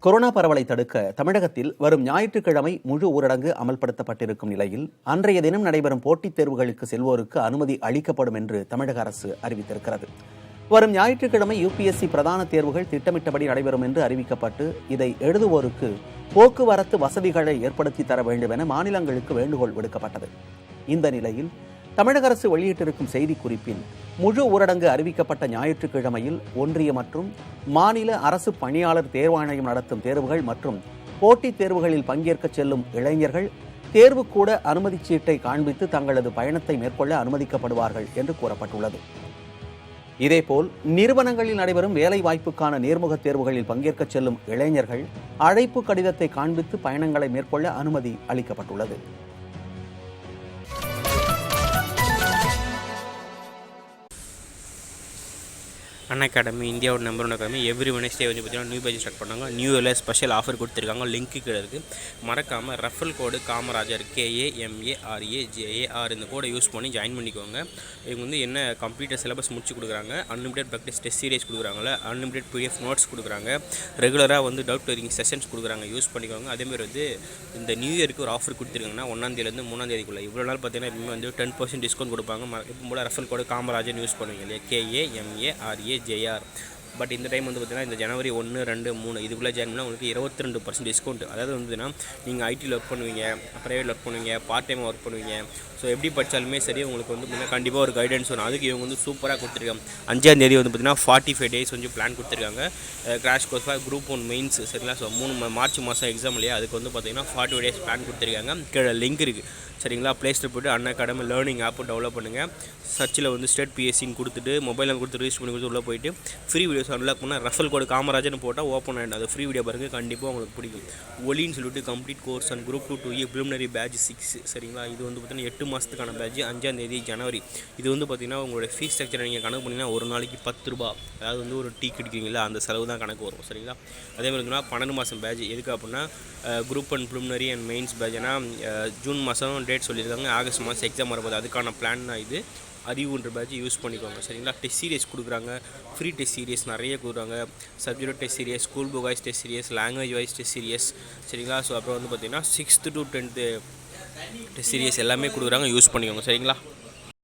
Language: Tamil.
கொரோனா பரவலை தடுக்க தமிழகத்தில் வரும் ஞாயிற்றுக்கிழமை முழு ஊரடங்கு அமல்படுத்தப்பட்டிருக்கும் நிலையில் அன்றைய தினம் நடைபெறும் போட்டித் தேர்வுகளுக்கு செல்வோருக்கு அனுமதி அளிக்கப்படும் என்று தமிழக அரசு அறிவித்திருக்கிறது. வரும் ஞாயிற்றுக்கிழமை யுபிஎஸ்சி பிரதான தேர்வுகள் திட்டமிட்டபடி நடைபெறும் என்று அறிவிக்கப்பட்டு இதை எழுதுவோருக்கு போக்குவரத்து வசதிகளை ஏற்படுத்தி தர வேண்டும் என மாநிலங்களுக்கு வேண்டுகோள் விடுக்கப்பட்டது. இந்த நிலையில் தமிழக அரசு வெளியிட்டிருக்கும் செய்திக்குறிப்பில் முழு ஊரடங்கு அறிவிக்கப்பட்ட ஞாயிற்றுக்கிழமையில் ஒன்றிய மற்றும் மாநில அரசு பணியாளர் தேர்வாணையம் நடத்தும் தேர்வுகள் மற்றும் போட்டித் தேர்வுகளில் பங்கேற்க செல்லும் இளைஞர்கள் தேர்வுக்கூட அனுமதிச் சீட்டை காண்பித்து தங்களது பயணத்தை மேற்கொள்ள அனுமதிக்கப்படுவார்கள் என்று கூறப்பட்டுள்ளது. இதேபோல் நிறுவனங்களில் நடைபெறும் வேலைவாய்ப்புக்கான நேர்முகத் தேர்வுகளில் பங்கேற்க செல்லும் இளைஞர்கள் அழைப்பு கடிதத்தை காண்பித்து பயணங்களை மேற்கொள்ள அனுமதி அளிக்கப்பட்டுள்ளது. அகாடமி இந்தியாவோட நம்பர் 1 அகாடமி. எவ்ரி வெனஸ்டே வந்து பார்த்தீங்கன்னா நியூ பேஜ் ஸ்டார்ட் பண்ணாங்க. நியூ இயரில் ஸ்பெஷல் ஆஃபர் கொடுத்துருக்காங்க. லிங்க்கு கீழே இருக்குது. மறக்காமல் ரெஃபரல் கோடு காமராஜர் KAMARAJAR இந்த கோடை யூஸ் பண்ணி ஜாயின் பண்ணிக்கோங்க. இவங்க வந்து என்ன கம்ப்யூட்டர் சிலபஸ் முடிச்சு கொடுக்குறாங்க, அன்லிமிடெட் ப்ராக்டிஸ் டெஸ்ட் சீரிஸ் கொடுக்குறாங்களே, அன்லிமிடெட் PDF நோட்ஸ் கொடுக்குறாங்க, ரெகுலராக வந்து டவுட் கிளியரிங் செஷன்ஸ் கொடுக்குறாங்க. யூஸ் பண்ணிக்கோங்க. அதேமாதிரி வந்து இந்த நியூ இயருக்கு ஒரு ஆஃபர் கொடுத்துருக்காங்கன்னா 1ஆம் தேதியிலேருந்து 3ஆம் தேதிக்குள்ளே இவ்வளோ நாள் பார்த்தீங்கன்னா எப்பவுமே வந்து 10% டிஸ்கவுண்ட் கொடுப்பாங்க. எப்போ போல் ரெஃபரல் கோடு காமராஜர் யூஸ் பண்ணுவீங்க இல்லையா, KAMARAJAR. பட் இந்த டைம் வந்து பார்த்தீங்கன்னா இந்த ஜனவரி 1, 2, 3 இதுக்குள்ளே ஜாயின் பண்ணால் உங்களுக்கு 22% டிஸ்கவுண்ட். அதாவது வந்துன்னா நீங்கள் ஐடியில் ஒர்க் பண்ணுவீங்க, ப்ரைவேட் ஒர்க் பண்ணுவீங்க, பார்ட் டைமாக ஒர்க் பண்ணுவீங்க. ஸோ எப்படி படித்தாலுமே சரி உங்களுக்கு வந்து பார்த்தீங்கன்னா கண்டிப்பாக ஒரு கைடன்ஸ் வரும். அதுக்கு இவங்க வந்து சூப்பராக கொடுத்துருக்காங்க. 5ஆம் தேதி வந்து பார்த்தீங்கன்னா 45 டேஸ் வந்து பிளான் கொடுத்துருக்காங்க. கிராஷ் கோர்ஸ் குரூப் 1 மெயின்ஸ் சரிங்களா. ஸோ மார்ச் மாதம் எக்ஸாம் இல்லையா, அதுக்கு வந்து பார்த்தீங்கன்னா 45 டேஸ் பிளான் கொடுத்துருக்காங்க. கீழே லிங்க் இருக்குது சரிங்களா. ப்ளே ஸ்டோர் போய்ட்டு அகாடமி லேர்னிங் ஆப்பு டெவலப் பண்ணுங்கள். சர்ச்சில் வந்து ஸ்டேட் PSCன்னு கொடுத்துட்டு மொபைல் நம்பர் கொடுத்து ரிஜிஸ்டர் பண்ணி கொடுத்து உள்ளே போயிட்டு ஃப்ரீ வீடியோஸ் அன்லாக் பண்ணால் ரெஃபரல் கோடு காமராஜர்னு போட்டால் ஓப்பன் ஆகிடும். அது ஃப்ரீ வீடியோ பாருங்கள், கண்டிப்பாக உங்களுக்கு பிடிக்கும். ஒலின்னு சொல்லிட்டு complete course and group 2 2A preliminary batch 6 சரிங்களா. இது வந்து பார்த்தீங்கன்னா 8 மாதத்துக்கான பேட்ச். 5ஆம் தேதி ஜனவரி. இது வந்து பார்த்தீங்கன்னா உங்களுடைய ஃபீஸ் ஸ்ட்ரக்சரை நீங்கள் கணக்கு பண்ணிங்கன்னா ஒரு நாளைக்கு 10 ரூபா, அதாவது வந்து ஒரு டீ குடிக்கிறீங்களா அந்த செலவு தான் கணக்கு வரும் சரிங்களா. அதே மாதிரி 12 மாதம் பேட்ச். எதுக்கு அப்படின்னா குரூப் 1 ப்ரிலிமினரி அண்ட் மெயின்ஸ் பேட்ச்னா ஜூன் மாதம் டேட் சொல்லியிருக்காங்க, ஆகஸ்ட் மாதம் எக்ஸாம் வரப்போது. அதுக்கான பிளான் தான் இது. அறிவுன்ற பேட்ச் யூஸ் பண்ணிக்கோங்க சரிங்களா. டெஸ்ட் சீரியஸ் கொடுக்குறாங்க, ஃப்ரீ டெஸ்ட் சீரியஸ் நிறைய கொடுக்குறாங்க. Subject test series, school book wise test series, language wise test series சரிங்களா. ஸோ அப்புறம் வந்து பார்த்திங்கன்னா 6th to 10th test serious எல்லாமே கொடுக்குறாங்க. யூஸ் பண்ணிக்கோங்க சரிங்களா.